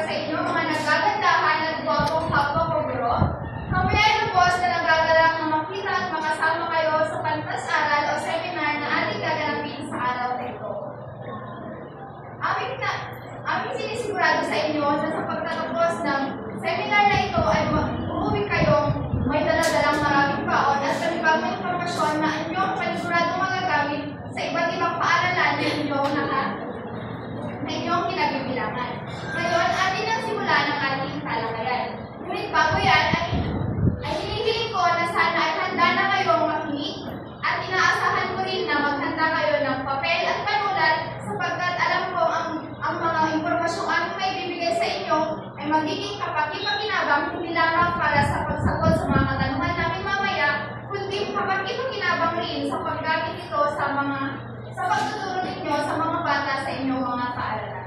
sa inyo, mga nagagandahan at gwapong kapwa ko guro. Kami ay lubos na nagagalak na makita at makasama kayo sa pantas-aral o seminar na ating gaganapin sa araw na ito. Aming sinisigurado sa inyo na sa pagtatapos ng seminar na ito ay uuwi kayong may daladalang maraming baon at panibagong impormasyon na inyong paniguradong magagamit sa iba't ibang paaralan na inyong kinabibilangan. Ngayon, atin ang simulan ng ating talakayan. Ngunit bago yan, ay hinihiling ko na sana ay handa na kayong makinig at inaasahan ko rin na maghanda kayo ng papel at panulat sapagkat alam ko ang mga impormasyong aming may bibigay sa inyo ay magiging kapaki-pakinabang hindi lamang para sa pagsagot sa mga katanungan namin mamaya, kundi kapaki-pakinabang rin sa paggamit ito sa pagtuturo ninyo sa mga bata sa inyong mga paaralan.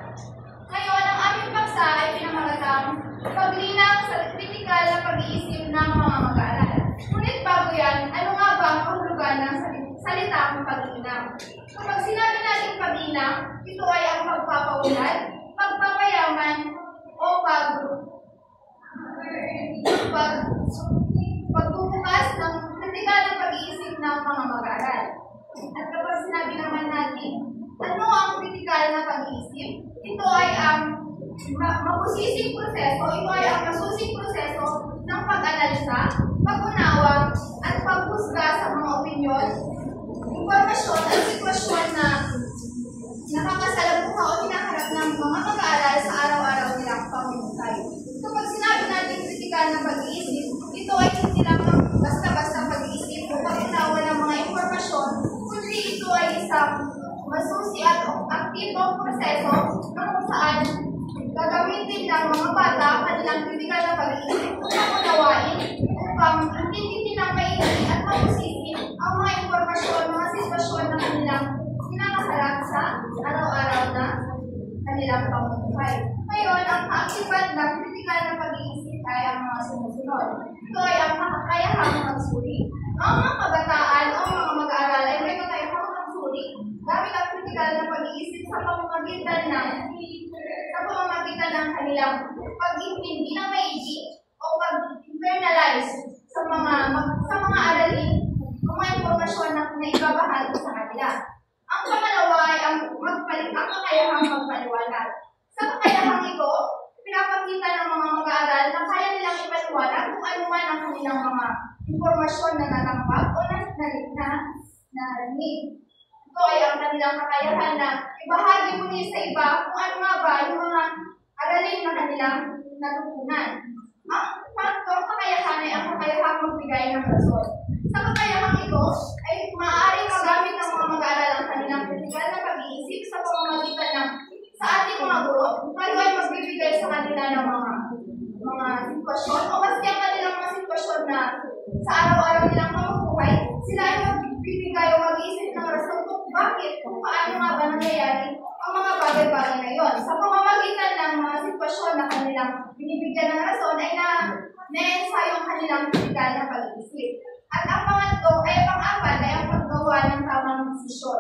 Ngayon, ang aming paksa ay pinamagatang paglinang sa kritikal na pag-iisip ng mga mag-aaral. Ngunit bago yan, ano nga ba ang kahulugan ng salitang paglinang? Kapag sinabi natin paglinang, ito ay ang pagpapaunlad, pagpapayaman, o pagbubukas ng kritikal na pag-iisip ng mga mag-aaral. At kapag sinabi naman natin, ano ang kritikal na pag-iisip? Ito ay ang masusing proseso, ng pag-analisa, pag-unawa, at paghusga sa mga opinyon, impormasyon at sitwasyon na nakakasalamuha o hinaharap ng mga mag-aaral sa araw-araw nilang pamumuhay. Kapag sinabi natin kritikal na pag-iisip, ito ay hindi lang basta-basta pag-iisip o pag-unawa ng mga impormasyon, kundi ito ay isang masusi at aktibong proseso na kung saan gagamitin ng mga bata kanilang kritikal na pag-iisip upang unawain, upang intindihin ng maigi at mausisi ang mga impormasyon, mga sitwasyon na kanilang kinakaharap sa araw-araw na kanilang pamumuhay. Ngayon, ang kaaktiban ng kritikal na pag-iisip ay ang mga sumusunod. Ito ay ang kakayahang magsuri. Ang mga kabataan o mga mag-aaral ay may kakayahang magsuri gamit ang kritikal na pag-iisip sa pamamagitan ng kanilang pag-intindi ng maigi o pag-internalize sa mga aralin o mga impormasyon na naibabahagi sa kanila. Ang pangalawa ay ang kakayahang magpaliwanag. Sa kakayahang ito, pinapakita ng mga mag-aaral na kaya nilang ipaliwanag kung ano man ang kanilang mga impormasyon na natangkap o narinig. Ito ay ang kanilang kakayahan na ibahagi muli sa iba kung ano nga ba yung mga aralin na kanilang natutunan. Ang pangatlong kakayahan ay ang kakayahang magbigay ng rason. Sa kakayahang ito ay maaaring magamit ng mga mag-aaral ang kanilang kritikal na pag-iisip sa pamamagitan ng sa ating mga guro, tayo ay magbibigay sa kanila ng mga sitwasyon o kasi ang kanilang mga sitwasyon na sa araw-araw nilang pamumuhay, sila ay magbibigay o mag-iisip ng rason kung bakit, kung paano nga ba nangyayari ang mga bagay-bagay na yon. Sa pamamagitan ng mga sitwasyon na kanilang binibigyan ng rason ay na-ensayo ang kanilang kritikal na pag-iisip. At ang pang-apat ay ang paggawa ng tamang desisyon.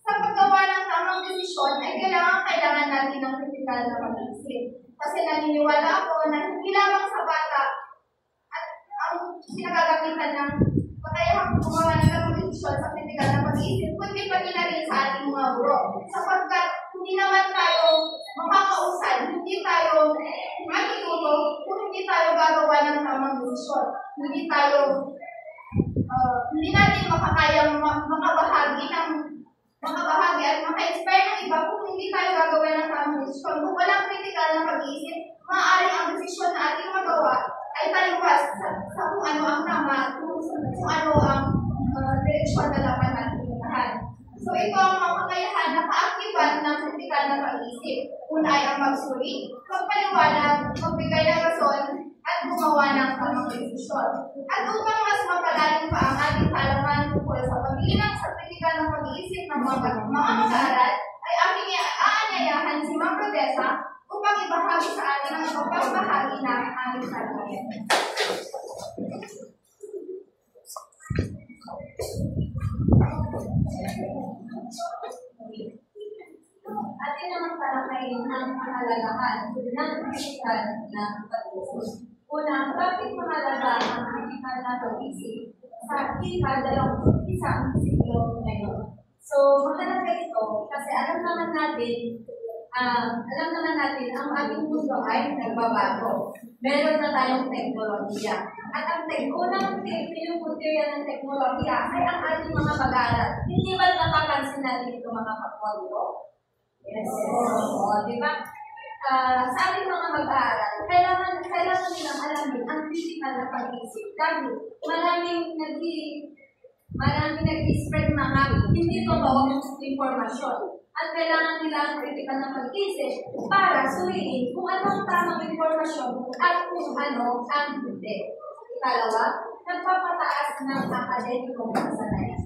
Sa paggawa ng tamang desisyon ay kailangan natin ng kritikal na pag-iisip. Kasi naniniwala ako na hindi lamang sa bata at ang pinagagamitan ng kakayahang gumawa ng tamang desisyon sa kritikal na pag-iisip, kundi pati na rin sa ating mga guro. Sapagkat hindi naman tayo makakausad, hindi tayo matututo kung hindi tayo gagawa ng tamang desisyon. Hindi natin makakayang makabahagi at maka-inspire ng iba kung hindi tayo gagawin ng tamang desisyon. Kung walang kritikal na pag-iisip, maaaring ang desisyon na ating magawa ay taliwas sa kung ano ang tama at kung ano ang direksyon na dapat natin itahan. So ito ang mga kakayahan na kaaktiban ng kritikal na pag-iisip. Una ay ang magsuri, magpaliwanag, magbigay ng rason, at gumawa ng tamang desisyon. At upang mas mapalalim pa ang ating kaalaman tungkol sa paglinang sa kritikal na pag-iisip ng mga mag-aaral, ay aking aanyayahan si Ma'am Rodessa upang ibahagi sa atin ang pagbahagi ng aming talakayan. At ating naman talakayin ang kahalagahan ng kritikal na pag-isip. Una, bakit mahalaga ang kritikal na pag-isip sa ika-21 siglo ngayon? So, mahalaga ito kasi alam naman natin ang ating mundo ay nagbabago. Meron na tayong teknolohiya. At ang unang pinupuntirya ng teknolohiya ay ang ating mga pag-aaral. Hindi ba napapansin natin ito mga kapwa ko? Yes. O, di ba? Sa ating mga mag-aaral, kailangan nilang alamin ang critical na pag-iisip. Dahil maraming nag-spread mga hindi totoong informasyon. At kailangan nila ang critical na pag-isip para suriin kung anong tamang informasyon at kung ano ang hindi. Ikalawa, nagpapataas ng akademikong kasanayan.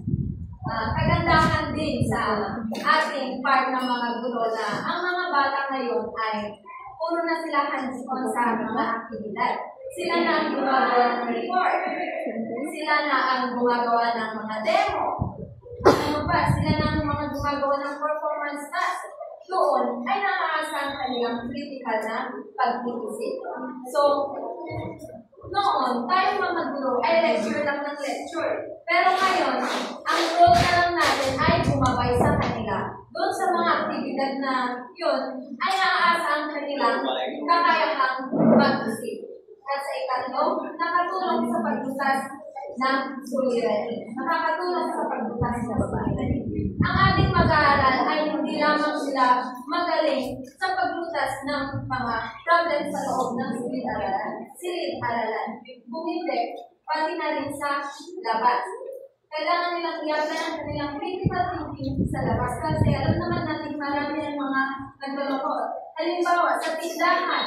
Kagandahan din sa ating part ng mga guro na ang mga bata ngayon ay puro na sila hands-on sa mga aktibidad. Sila na ang gumagawa ng report. Sila na ang gumagawa ng mga demo. Ano pa? Sila na ang mga gumagawa ng performance task. Doon ay nakakasa ang kanilang critical na pag-iisip. So, noon, tayo mga guro ay lecture lang ng lecture. Pero ngayon, ang role na lang natin ay bumabay sa kanila. Doon sa mga aktibidad na yun, ay naaasa ang kanilang kakayahang mag-isip. At sa ikatlo, nakatulong sa pagbutas ng suliranin. Nakakatulong sa pagbutas ng suliranin. Ang ating mag-aaral ay hindi lamang sila magaling sa pagbutas ng mga problems sa loob ng silid-aralan. Kung hindi, pati na rin sa labas. Kailangan nilang iyagan ang kanilang critical thinking sa labas kasi alam naman natin marami ng mga naglalokot. Halimbawa, sa tindahan,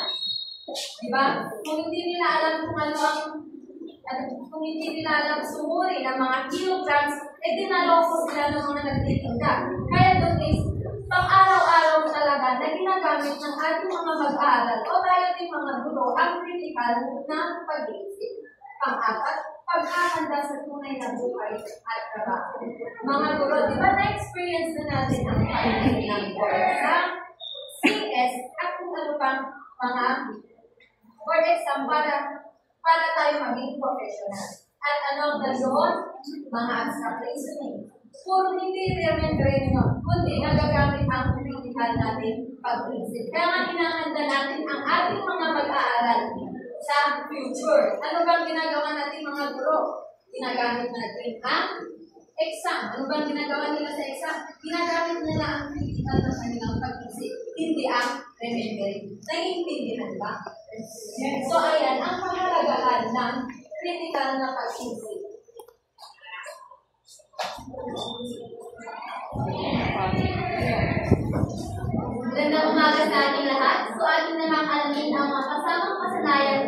diba? Kung hindi nila alam kung hindi nila alam sumuri ng mga kilograms, dinaloko sila ng mga nagtitinda. Kaya doon is, pang-araw-araw talaga na ginagamit ng ating mga mag-aaral o tayo din mga guro ang critical na pag-iisip. Pang-apat, paghahanda sa tunay na buhay at trabaho. Mga guro, di ba na-experience na natin ang pag-iisip ng sa CS at kung ano pang mga for exam para tayo maging professional. At ano ang nandoon? Mga abstract reasoning. Puro hindi remembering nun, kundi nagagamit ang critical natin pag-isip. Kaya nga hinahanda natin ang ating mga mag-aaral sa future. Ano bang ginagawa natin mga guro? Ginagamit natin ang exam. Ano bang ginagawa nila sa exam? Ginagamit nila ang critical na kanilang pag-isip, hindi ang remembering. Naiintindihan ba? So ayan, ang kahalagahan ng critical na pag-isip. Magandang umaga sa ating lahat. So ating namang alamin ang mga kasamang kasanayan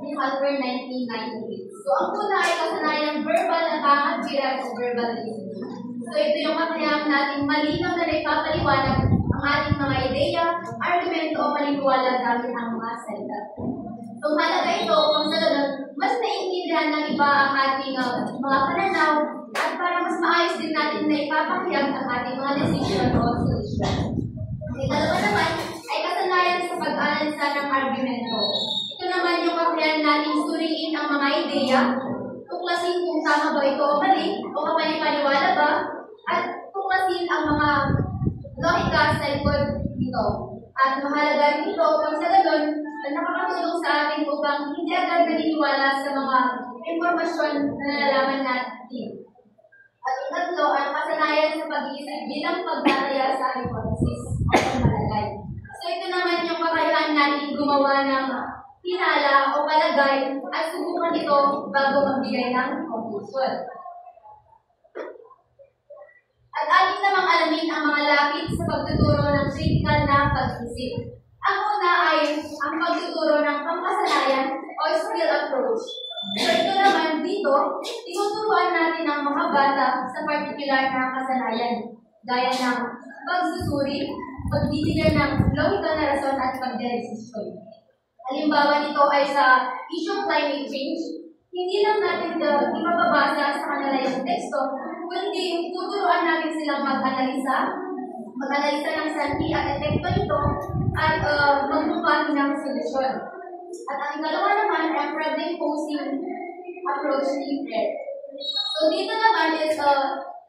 ni Albert 1998. So ang una ay kasanayan verbal na pangagbiran o verbal listening. So ito yung kakayahan natin malinaw na naipapaliwanag ang ating mga ideya, argumento o paniniwala gamit ang mga salita. So mahalaga ito kung sa ganun, mas naiintindihan ng iba ang ating mga pananaw at para mas maayos din natin na ipapahayag ang ating mga decision o solution. Ikalawa naman ay kasanayan sa pag-analisa ng argumento. Ito naman yung kakayahan natin suriin ang mga ideya, tuklasin kung tama ba ito o mali, o kapanipaniwala ba, at tuklasin ang mga logika sa likod nito. At mahalaga rin ito kung sa ganun, nakakatulong sa atin upang hindi agad naniniwala sa mga impormasyon na nalalaman natin. At ikatlo, ang kasanayan sa pag-iisip bilang pagtataya sa hypothesis o pagmalagay. So ito naman yung kakayahan natin gumawa ng hinala o palagay at subukan ito bago magbigay ng conclusion. At ating namang alamin ang mga lapit sa pagtuturo ng critical na pag-isip. Ang una ay ang pagtuturo ng pangkasanayan o skill approach. So ito naman dito, tinuturuan natin ang mga bata sa particular na kasanayan, gaya ng pagsusuri, pagbibigay ng logical na rason at pagdedesisyon. Halimbawa nito ay sa issue climate change, hindi lang natin ipapabasa sa kanila yung teksto, kundi tuturuan natin silang mag-analisa, mag-analisa ng sanhi at epekto nito at magbubuhat ng solusyon. At ang ikalawa naman ay ang problem-posing approach ni Fred. So dito naman is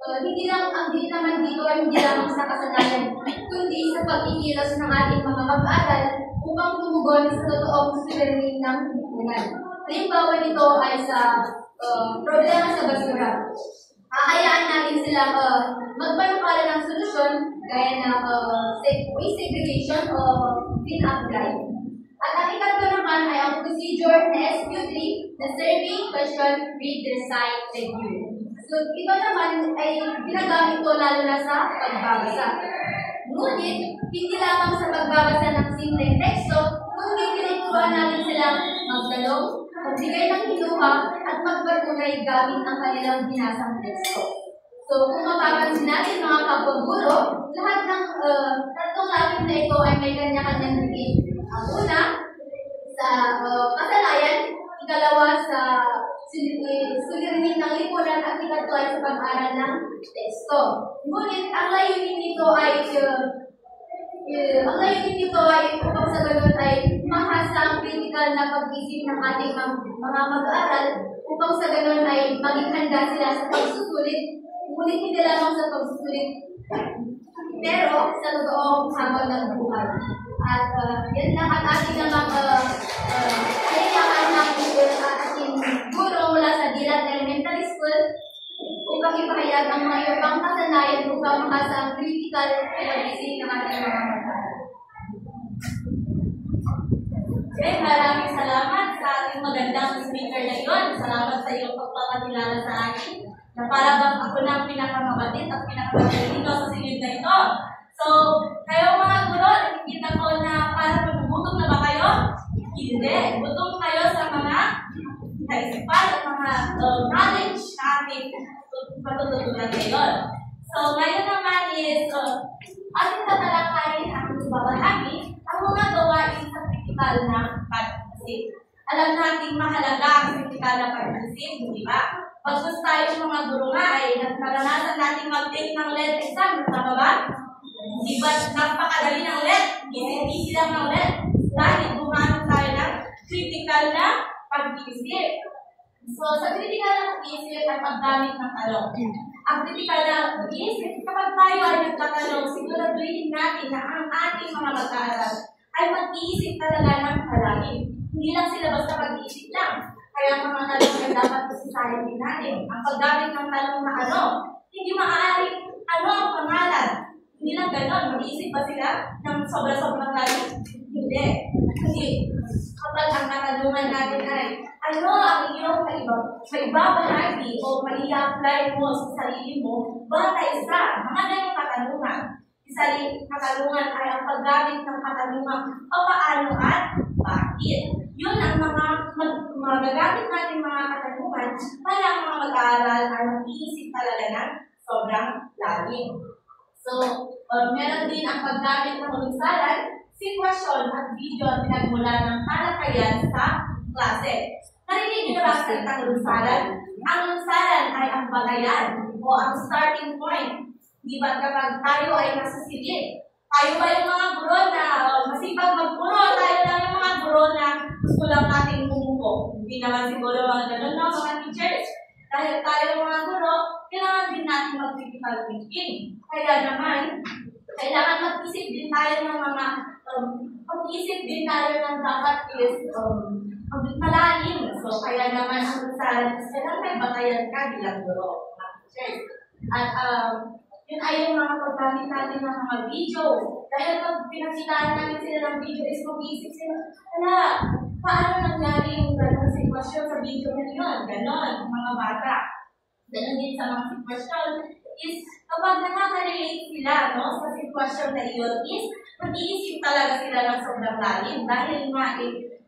hindi naman dito ay hindi lamang sa kasanayan, kundi sa pagkikilos ng ating mga mag-aaral upang tumugon sa totoong suliranin ng lipunan. Halimbawa nito ay sa problema sa basura. Hahayaan natin silang magpanukala ng solusyon gaya ng waste segregation o clean-up drive. At ang ikatlo naman ay ang procedure na SQ3 na survey, question, read, recite, review. So ito naman ay ginagamit ko lalo na sa pagbabasa. Ngunit, hindi lamang sa pagbabasa ng simpleng teksto, ngunit tinuturuan natin silang magtanong, magbigay ng hinuha, at magpatunay gamit ang kanilang binasang teksto. So, kung mapapansin natin mga kapag-guro, lahat ng tatlong lapit na ito ay may kanya-kanyang higit. Ang una, sa kasanayan, ikalawa sa suliranin ng lipunan, at ikatlo ay sa pag-aral ng teksto. Ngunit, ang layunin nito ay upang sa ganun ay mahasa ang critical na pag-isip ng ating mga mag-aaral upang sa ganun ay maging handa sila sa pagsusulit, ngunit hindi lamang sa pagsusulit, pero sa totoong habang ng buhay. At yan lang ang ating namang kailangan ng ating guro mula sa Dilat Elementary School upang ipahayag ang mga ibang kasanayan upang makasa ang critical pag-isip ng ating mga mag-aaral. Okay, maraming salamat sa ating magandang speaker na yun. Salamat sa iyong pagpapakilala sa akin na para bang ako na ang pinakamabatid at pinakamagaling dito sa singid na ito. So, kayo mga guro, nakikita ko na para magugutom na ba kayo? Hindi. Gutom kayo sa mga kaisipan at mga knowledge na ating matututunan ngayon. So, ngayon naman is ating tatalakayin ang babahagi ang mga gawain sa critical na pag-isip. Alam natin mahalaga ang critical na pag-isip, di ba? Pagkus tayo mga guro nga ay naranasan natin mag-take ng LED exam, tama ba? Di ba napakadali ng LED? Easy lang ng LED. Dahil gumamit tayo ng critical na pag-isip. So, sa critical na pag-isip ay paggamit ng talong. Ang critical na pag-isip, kapag tayo ay nagtatanong, siguraduhin natin na ang ating mga mag-aaral ay mag-iisip talaga ng malalim. Hindi lang sila basta mag-iisip lang. Kaya mga talong ay dapat pasisayan din natin. Ang paggamit ng talong na hindi maaari ano ang pangalan. Hindi lang gano'n, mag-iisip ba sila ng sobra-sobrang lalim? Hindi. Kasi kapag ang katanungan natin ay, ano ang iyong maibabahagi o mai-apply mo sa sarili mo batay sa mga ganong katanungan. Isa rin katanungan ay ang paggamit ng katanungan o paano at bakit. Yun ang mga magagamit natin mga katanungan para ang mga mag-aaral ay mag-iisip talaga ng sobrang lalim. So, meron din ang paggamit ng ulungsalan, sitwasyon at video at pinagmula ng talakayan sa klase. Narinig niyo ba sa itang ulungsalan? Ang ulungsalan ay ang bagayan o ang starting point. Di ba kapag tayo ay nasa silid? Tayo ba yung mga guro na masipag magpuro? Tayo lang yung mga guro na gusto lang nating umupo. Hindi naman siguro mga ganun, no, mga teachers. Dahil tayo mga guro, kailangan din natin mag-critical thinking. Kaya naman, kailangan mag-isip din tayo ng mga, mag-isip din tayo ng dapat is malalim. So, kaya naman ang usalan is kailangan may batayan ka bilang guro, mga teachers. At yun ay yung mga paggamit natin ng mga video. Dahil pag pinakitaan namin sila ng video is mag-iisip sila, paano nangyari yung ganong sitwasyon sa video na yun? Ganon, mga bata. Ganon din sa mga sitwasyon is kapag nakaka-relate sila sa sitwasyon na yun is mag-iisip talaga sila ng sobrang lalim dahil nga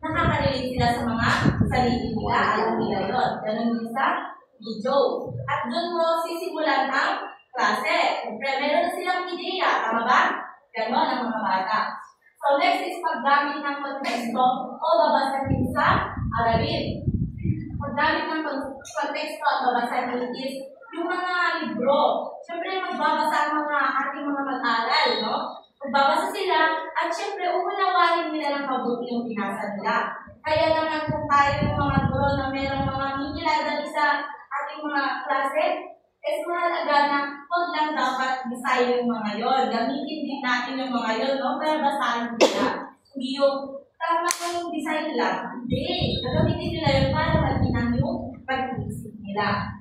nakaka-relate sila sa mga sarili nila, alam nila yun. Ganon din sa video. At doon mo sisimulan ang klase. Siyempre, meron na silang ideya, tama ba? Ganon ang mga bata. So, next is paggamit ng konteksto o babasahin sa aralin. Paggamit ng konteksto at babasahin is yung mga libro. Siyempre, magbabasa ang ating mga mag-aral, no? Magbabasa sila, at siyempre, uunawain nila ng mabuti yung binasa nila. Kaya naman kung tayo yung mga guro na merong mga miniladali sa ating mga klase, is mahalaga na huwag lang dapat bisayin yung mga yon. Gamitin din natin yung mga yon, no? Pero basahin nila. Hindi yung tama yung design lang. Hindi. Gagamitin nila yun para magkinang yung pag-iisip nila.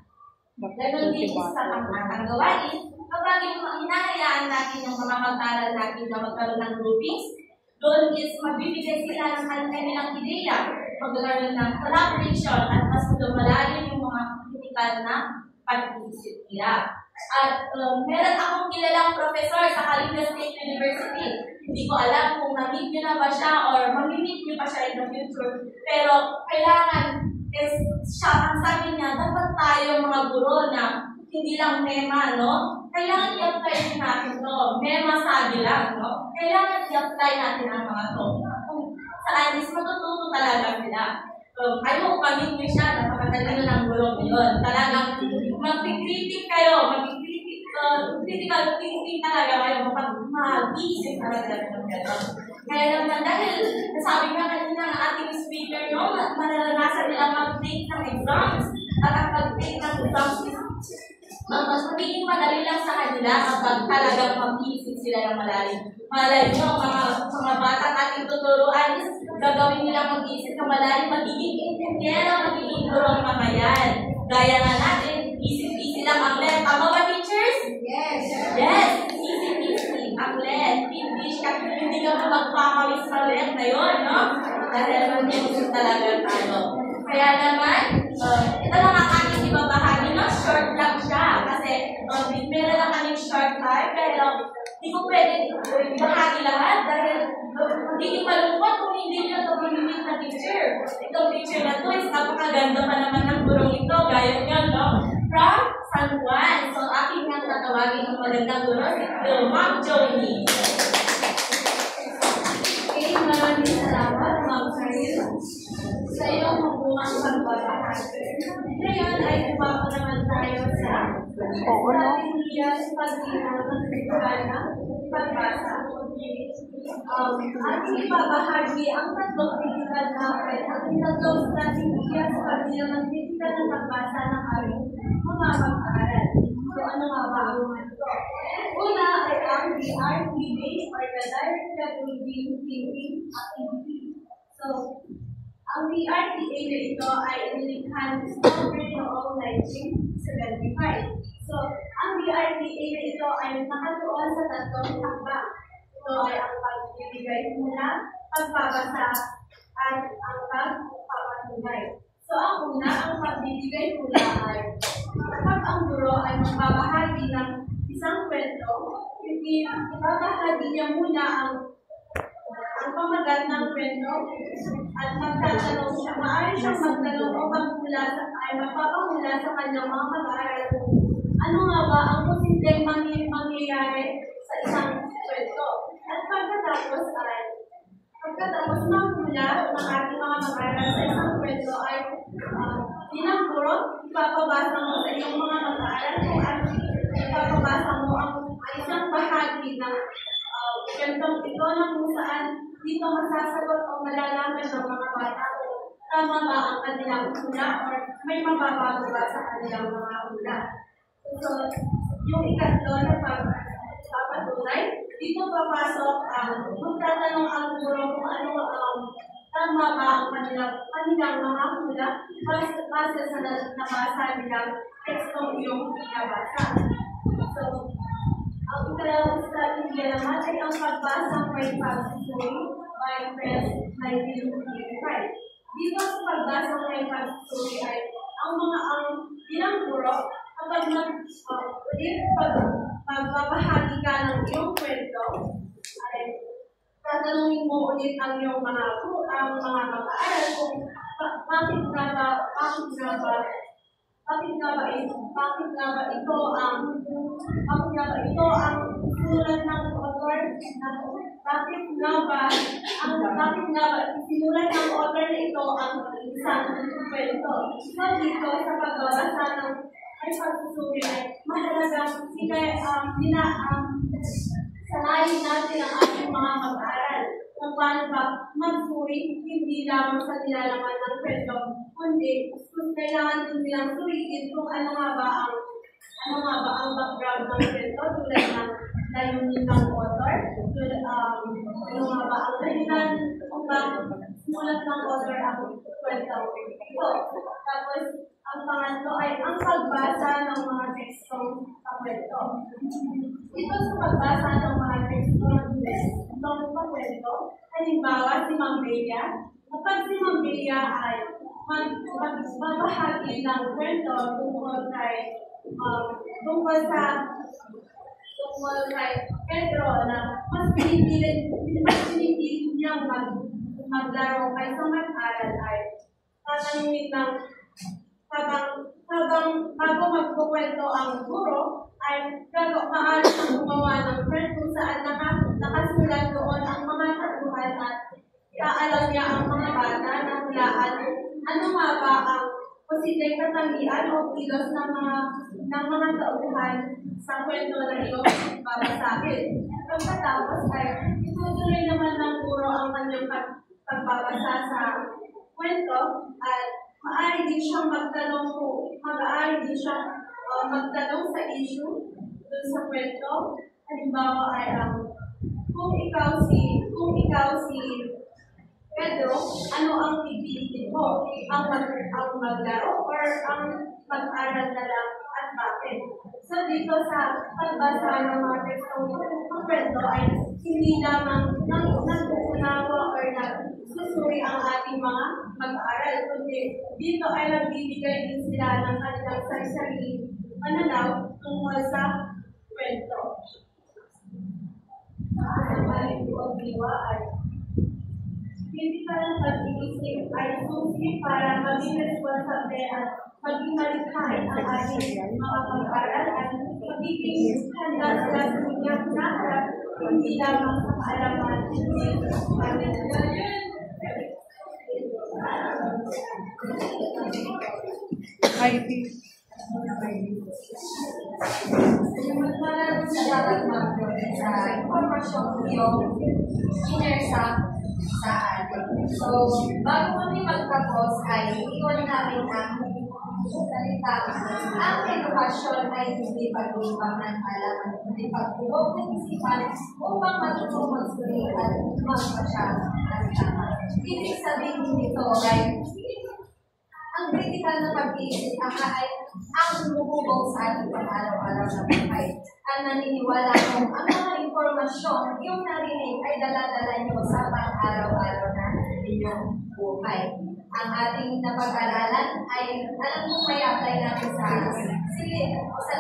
Ganon din sa pangmatang gawain. Kapag hinahayaan natin yung mga mag-aral natin na magkaroon ng groupings, doon is magbibigay sila ng kanilang ideya, magkaroon ng collaboration, at mas lumalalim yung mga critical na pag-iisip nila. At meron akong kilalang professor sa Calinda State University. Hindi ko alam kung na-meet nyo na ba siya or mag-meet nyo pa siya in the future. Pero kailangan is siya, ang sabi niya, dapat tayo mga guro na hindi lang mema, no? Kailangan i-apply din natin to. Mema sabi lang, no? Kailangan i-apply natin ang mga to. Kung saan is matututo talaga sila. Ayaw ko pamit nyo siya, napakatalino ng guro yun. Talagang mag-critic kayo, critical thinking talaga kayo, mag-isip talaga ng gano'n. Kaya naman dahil, nasabi nga kanina ng ating speaker, no, mararanasan nila mag-take ng exams. At ang pag-take ng exams, mas magiging madali lang sa kanila kapag talagang mag-isip sila ng malalim. Malay nyo, mga batang ating tuturuan, gagawin nilang mag-isip ng malalim, magiging intendera, magiging gurong mamayan. Gaya nga natin, isip-isip lang ang let. Tama ba, teachers? Yes. Yes, isip-isip ang let. Hindi ka magpapawis sa let na yun, no? Dahil mag-isip talaga tayo. Kaya naman, ito lang ang aking ibabahagi, no? Short lang siya. Kasi meron lang kaming short time, pero hindi ko pwede ibahagi lahat dahil hindi malungkot kung hindi nyo ito mamimit na teacher. Itong teacher na to is napakaganda pa naman ng gurong ito. Gaya nyo, no? From San Juan. So, aking nga tatawagin ang magandang guro, si Ma'am Joey. Okay, maraming salamat, Ma'am Karil, sa iyong mabuhang pagbabahagi. Ngayon ay kumapa naman tayo sa strategiya sa pagdinaw ng ritual ng pagbasa. Ating ibabahagi ang tatlong critical dapat at tatlong strategiya sa pagdinaw ng critical ng pagbasa ng ating mga mag-aaral. So, ano nga ba ang mga ito? Una ay ang DRTD or the Directed Reading Thinking Activity. So, ang DRTA na ito ay inilikhan December noong 1975. So, ang DRTA na ito ay nakatuon sa tatlong hakbang. Ito ay ang pagbibigay muna, pagbabasa, at ang pagpapatunay. So, ang una, ang pagbibigay muna ay kapag ang guro ay magbabahagi ng isang kwento, ibabahagi niya muna ang pamagat ng kwento at magtatanong siya. Maaari siyang magtanong o magpapahula sa kanyang mga mag-aaral kung ano nga ba ang posibleng mangyayari sa isang kwento. At pagkatapos manghula ng ating mga mag-aaral sa isang kwento ay bilang guro, ipapabasa mo sa iyong mga mag-aaral kung ipapabasa mo ang isang bahagi ng kwentong ito na kung saan dito masasagot o malalaman ng mga bata kung tama ba ang kanilang hula or may mababago ba sa kanilang mga hula. So, yung ikatlo na pagpapatunay, dito papasok magtatanong ang guro kung ano tama ba ang kanilang mga hula base sa nabasa nilang tekstong iyong pinabasa. So, ang ikalawang strategy naman ay ang pagbasa may pag-story by Press 1985. Dito sa pagbasa may pag-story ay ang ilang guro kapag magbabahagi ka ng iyong kwento ay tatanungin mo ulit ang iyong mga mag-aaral kung bakit nga ba ito ang sinulat ng author bakit nga ba sinulat ng author na ito ang isang kwento. So dito sa pagbabasa ng ay pagsusuri ay mahalaga sanayin natin ang ating mga mag-aaral kung paano ba magsuri hindi lamang sa nilalaman ng kwento, kundi kung kailangan din nilang suriin kung ano nga ba ang background ng kwento tulad ng layunin ng author, ano nga ba ang dahilan kung bakit simulat ng author ang kwento ito. Tapos, ang pangatlo ay ang pagbasa ng mga tekstong kakwento. Ito sa pagbasa ng mga tekstong kakwento, halimbawa si Ma'am Bea. Kapag si Ma'am Bea ay magbabahagi ng kwento tungkol kay Pedro na mas pinipilit niyang maglaro kaysa mag-aral ay tatanungin ng habang bago magkukwento ang guro ay maaari nang gumawa ng kwento kung saan nakasulat doon ang mga tatuhan at iaalam niya ang mga bata na hulaan ano nga ba ang posibleng katangian o kilos ng mga tauhan sa kwento na ito para sa akin. Pagkatapos ay itutuloy naman ng guro ang kanyang pagbabasa sa kwento at maaari din siyang magtanong sa issue dun sa kwento. Halimbawa ay kung ikaw si Pedro, ano ang pipiliin mo? Ang maglaro or ang mag-aral na lang at bakit? So dito sa pagbasa ng mga tekstong kwento ay hindi lamang nag-uunawa or nagsusuri ang ating mga mag-aaral, kundi dito ay nagbibigay din sila ng kanilang sarili pananaw tungkol sa kwento. Ang alituog niwa ay critical pag-iisip ay susi para maging responsable at maging malikhain ang ating mga mag-aaral at magiging handa sila sa kanyang naharap hindi lamang sa kaalaman Magmula sa dapat mag-progress sa impormasyon yung inner sa atin. So, bago kami magtapos ay iwan namin ang salita. Ang edukasyon ay hindi pag-ibang ng alaman, hindi pag-ibog ng isipan upang matutong magsuri at magpasya ng tama. Ibig sabihin nito ay ang kritikal na pag-iisip ay ang lumubog sa ating pang-araw-araw na buhay. Ang naniniwala kung ang mga impormasyon, yung narinig ay dala-dala nyo sa pang-araw-araw na inyong buhay. Ang ating napag-aralan ay alam mo may-apply natin sa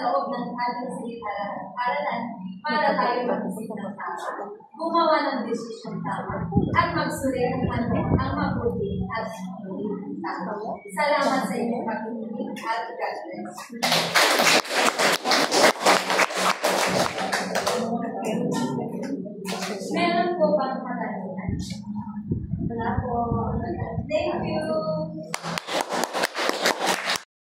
loob ng ating silid-aralan para tayo mag-isip ng tama, gumawa ng desisyon tama, at magsuri ang mabuti at hindi tama. Salamat sa inyong pag-ibig at God bless. Meron po bang katanungan? Wala po. Thank you.